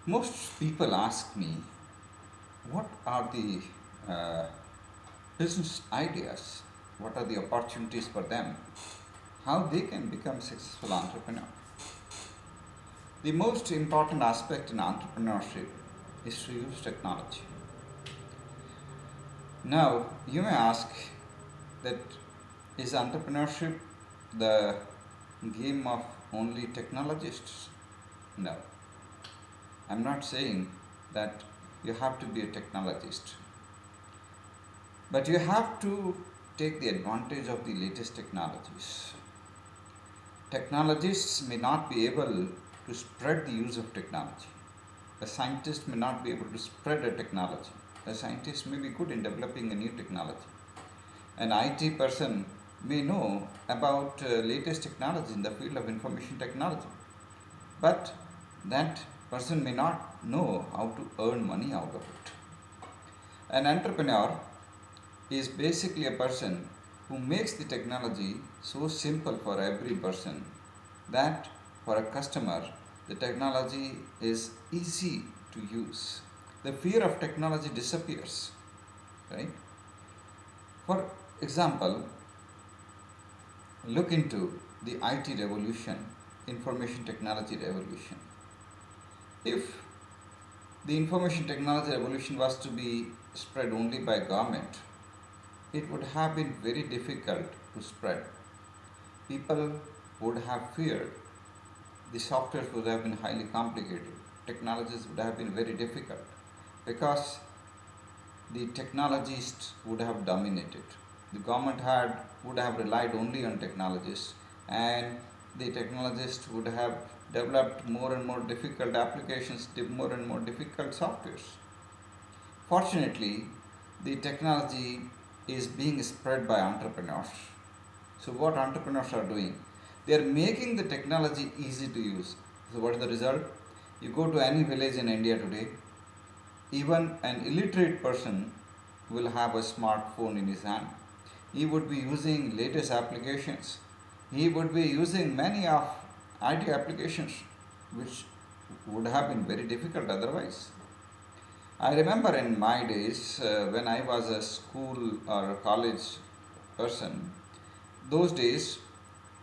Most people ask me, what are the uh, business ideas? What are the opportunities for them? How they can become successful entrepreneur? The most important aspect in entrepreneurship is to use technology. Now, you may ask that is entrepreneurship the game of only technologists? No. I'm not saying that you have to be a technologist, but you have to take the advantage of the latest technologies. Technologists may not be able to spread the use of technology. A scientist may not be able to spread a technology. A scientist may be good in developing a new technology. An IT person may know about latest technology in the field of information technology, but that person may not know how to earn money out of it. An entrepreneur is basically a person who makes the technology so simple for every person that for a customer the technology is easy to use. The fear of technology disappears, right? For example, look into the IT revolution, information technology revolution. If the information technology revolution was to be spread only by government, it would have been very difficult to spread. People would have feared. The softwares would have been highly complicated. Technologies would have been very difficult because the technologists would have dominated. The government would have relied only on technologists, and the technologists would have developed more and more difficult applications, more and more difficult softwares. Fortunately, the technology is being spread by entrepreneurs. So what entrepreneurs are doing? They are making the technology easy to use. So what is the result? You go to any village in India today, even an illiterate person will have a smartphone in his hand. He would be using latest applications. He would be using many of IT applications which would have been very difficult otherwise. I remember in my days when I was a school or a college person, those days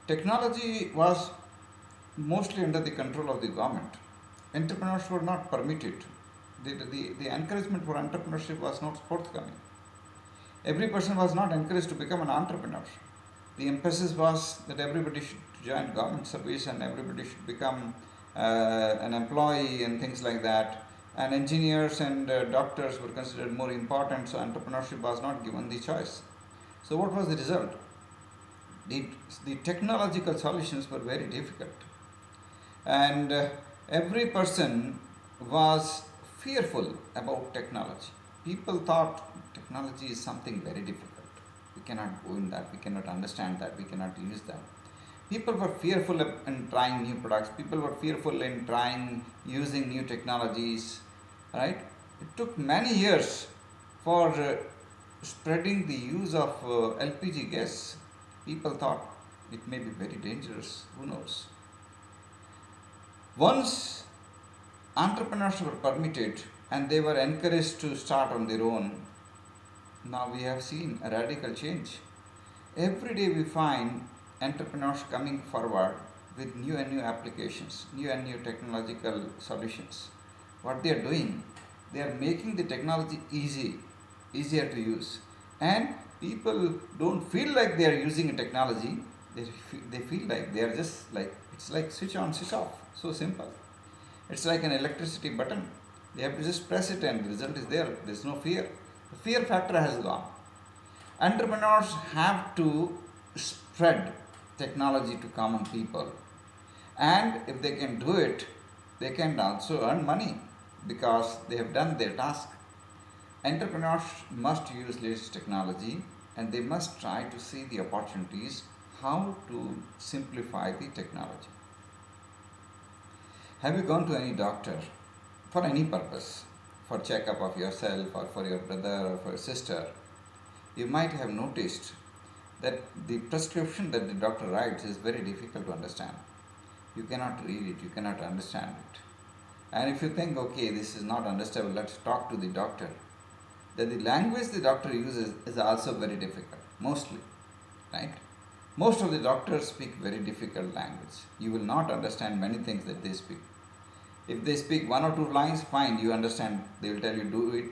technology was mostly under the control of the government. Entrepreneurs were not permitted. The encouragement for entrepreneurship was not forthcoming. Every person was not encouraged to become an entrepreneur. The emphasis was that everybody should join government service and everybody should become an employee and things like that. And engineers and doctors were considered more important, so entrepreneurship was not given the choice. So, what was the result? The technological solutions were very difficult, and every person was fearful about technology. People thought technology is something very difficult. We cannot go in that, we cannot understand that, we cannot use that. People were fearful in trying new products, people were fearful in trying using new technologies, right? It took many years for spreading the use of LPG gas. People thought it may be very dangerous, who knows. Once entrepreneurs were permitted and they were encouraged to start on their own, now we have seen a radical change. Every day we find entrepreneurs coming forward with new and new applications, new and new technological solutions. What they are doing, they are making the technology easier to use. And people don't feel like they are using a technology, they feel like they are just like, it's like switch on, switch off, so simple. It's like an electricity button. They have to just press it and the result is there. There's no fear. The fear factor has gone. Entrepreneurs have to spread technology to common people. And if they can do it, they can also earn money because they have done their task. Entrepreneurs must use latest technology and they must try to see the opportunities how to simplify the technology. Have you gone to any doctor for any purpose, for checkup of yourself or for your brother or for your sister? You might have noticed that the prescription that the doctor writes is very difficult to understand. You cannot read it, you cannot understand it. And if you think, okay, this is not understandable, let's talk to the doctor, then the language the doctor uses is also very difficult, mostly, right? Most of the doctors speak very difficult language. You will not understand many things that they speak. If they speak one or two lines, fine, you understand. They will tell you, do it,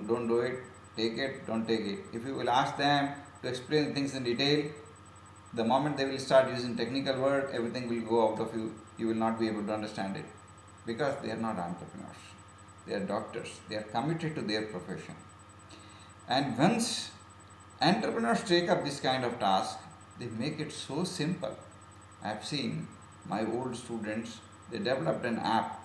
don't do it, take it, don't take it. If you will ask them to explain things in detail, the moment they will start using technical word, everything will go out of you. You will not be able to understand it because they are not entrepreneurs. They are doctors. They are committed to their profession. And once entrepreneurs take up this kind of task, they make it so simple. I have seen my old students, they developed an app.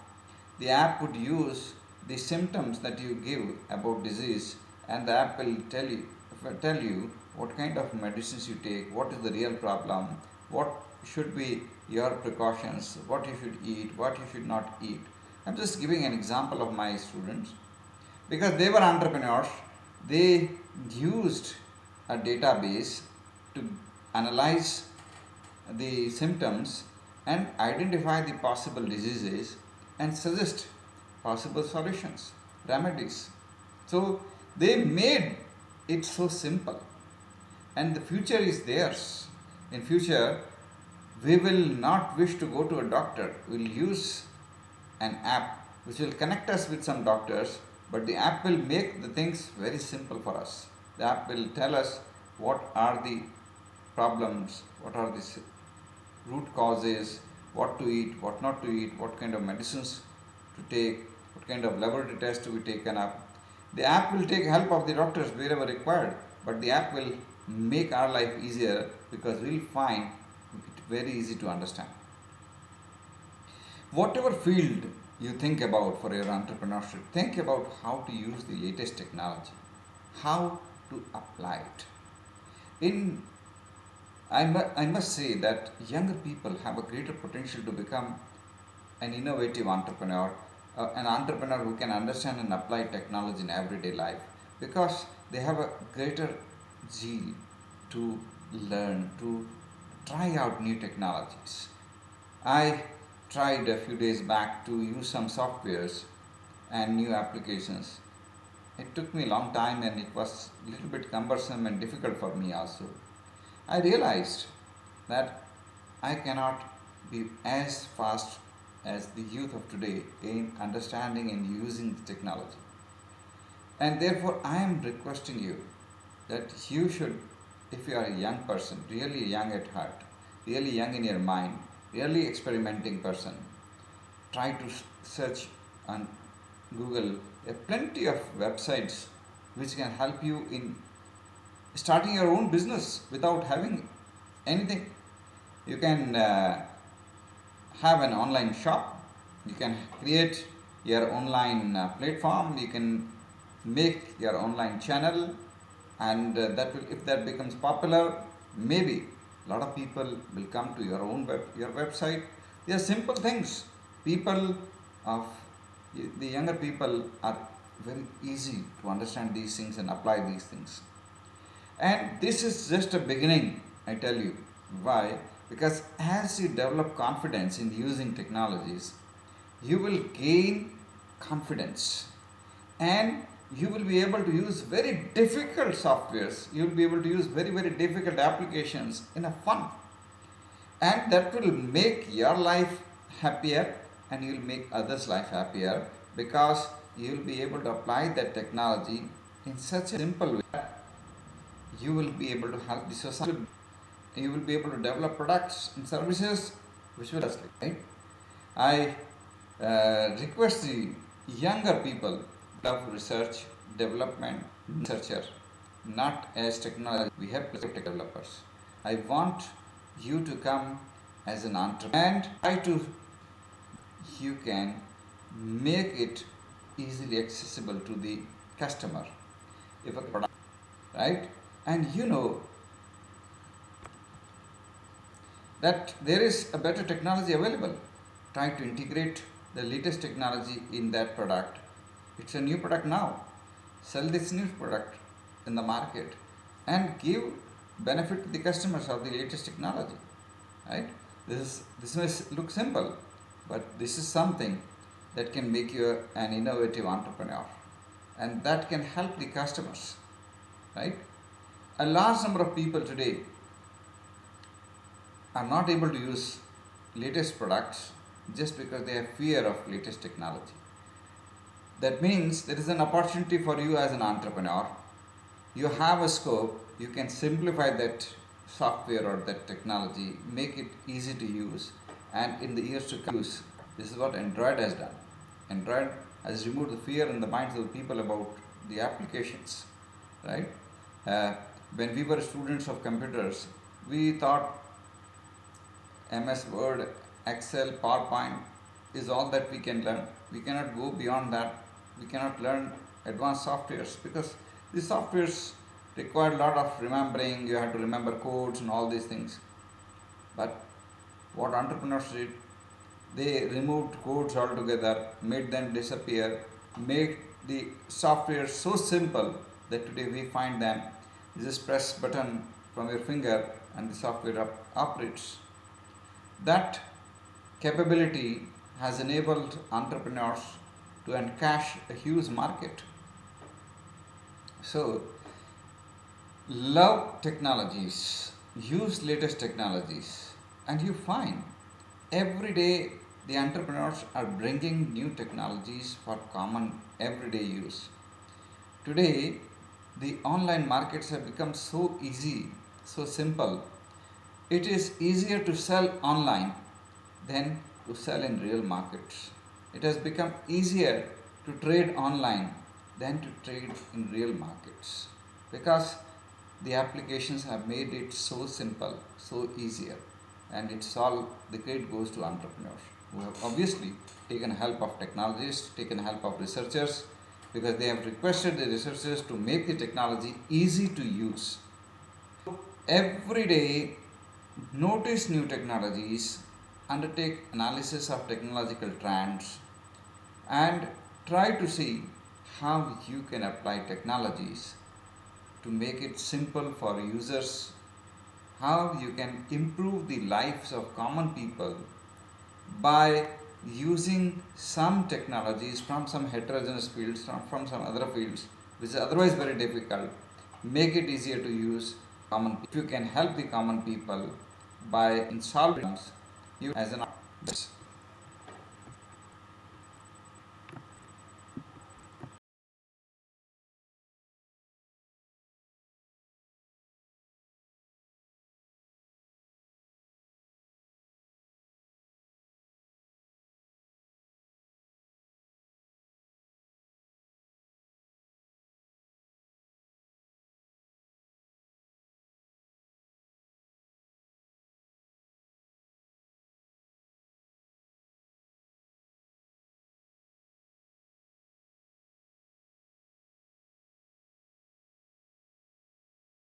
The app would use the symptoms that you give about disease, and the app will tell you what kind of medicines you take, what is the real problem, what should be your precautions, what you should eat, what you should not eat. I'm just giving an example of my students because they were entrepreneurs. They used a database to analyze the symptoms and identify the possible diseases and suggest possible solutions, remedies. So they made it so simple, and the future is theirs. In future, we will not wish to go to a doctor. We will use an app which will connect us with some doctors, but the app will make the things very simple for us. The app will tell us what are the problems, what are the root causes, what to eat, what not to eat, what kind of medicines to take, what kind of laboratory tests to be taken up. The app will take help of the doctors wherever required, but the app will make our life easier because we will find it very easy to understand. Whatever field you think about for your entrepreneurship, think about how to use the latest technology, how to apply it. I must say that younger people have a greater potential to become an innovative entrepreneur, an entrepreneur who can understand and apply technology in everyday life because they have a greater zeal to learn, to try out new technologies. I tried a few days back to use some softwares and new applications. It took me a long time and it was a little bit cumbersome and difficult for me also. I realized that I cannot be as fast as the youth of today in understanding and using the technology. And therefore, I am requesting you that you should, if you are a young person, really young at heart, really young in your mind, really experimenting person, try to search on Google. There are plenty of websites which can help you in starting your own business without having anything. You can have an online shop, you can create your online platform, you can make your online channel, and that will, if that becomes popular, maybe a lot of people will come to your your website. They are simple things. People of the younger people are very easy to understand these things and apply these things. And this is just a beginning, I tell you. Why? Because as you develop confidence in using technologies, you will gain confidence and you will be able to use very difficult softwares. You will be able to use very, very difficult applications in a fun. And that will make your life happier and you will make others' life happier because you will be able to apply that technology in such a simple way. You will be able to help the society. You will be able to develop products and services which will last, right? I request the younger people of research, development, researcher, not as technology. We have tech developers. I want you to come as an entrepreneur and try to, you can make it easily accessible to the customer. If a product, right? And you know that there is a better technology available. Try to integrate the latest technology in that product. It's a new product now. Sell this new product in the market and give benefit to the customers of the latest technology. Right? This may look simple, but this is something that can make you an innovative entrepreneur, and that can help the customers, right? A large number of people today are not able to use latest products just because they have fear of latest technology. That means there is an opportunity for you as an entrepreneur. You have a scope, you can simplify that software or that technology, make it easy to use, and in the years to come, this is what Android has done. Android has removed the fear in the minds of the people about the applications, right? Uh, when we were students of computers, we thought MS Word, Excel, PowerPoint is all that we can learn. We cannot go beyond that. We cannot learn advanced softwares because these softwares require a lot of remembering. You have to remember codes and all these things. But what entrepreneurs did, they removed codes altogether, made them disappear, made the software so simple that today we find them. You just press button from your finger and the software operates. That capability has enabled entrepreneurs to encash a huge market. So, love technologies, use latest technologies, and you find every day the entrepreneurs are bringing new technologies for common everyday use. Today, the online markets have become so easy, so simple. It is easier to sell online than to sell in real markets. It has become easier to trade online than to trade in real markets because the applications have made it so simple, so easier, and it's all the credit goes to entrepreneurs who have obviously taken help of technologists, taken help of researchers because they have requested the researchers to make the technology easy to use. Every day, notice new technologies, undertake analysis of technological trends, and try to see how you can apply technologies to make it simple for users, how you can improve the lives of common people by using some technologies from some heterogeneous fields, from some other fields, which is otherwise very difficult, make it easier to use common people. If you can help the common people by solving you as an artist.